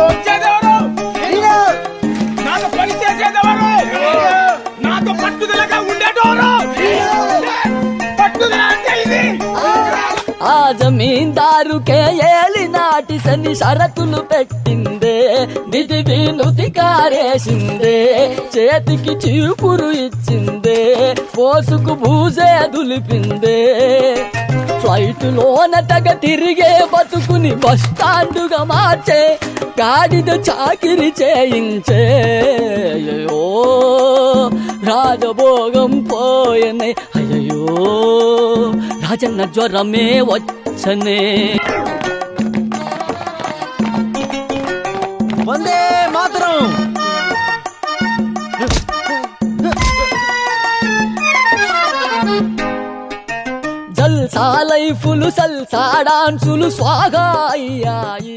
వచ్చేదెవరు? నాతో పని చేసేదెవరు? నాతో పట్టుదలగా ఉండేటోరు. పట్టుదల అంటే ఇది. ఆ జమీందారుకే ఏలినాటి శని షరతులు పెట్టిందే, నిధి వినుతి కారేసిందే, చేతికి చీపురు ఇచ్చిందే, పోసుకు బూజే దులిపిందే. ఫ్లైటులోన తెగ తిరిగే బతుకుని బస్టాండుగా మార్చే, గాడిద చాకిరి చేయించే. అయ్యో రాజభోగం పోయనే, అయ్యో రాజన్న జ్వరమే వచ్చనే. వందే మాతరం. జల్సా లైఫులు సల్సా డాన్సులు స్వాగా అయ్యాయి,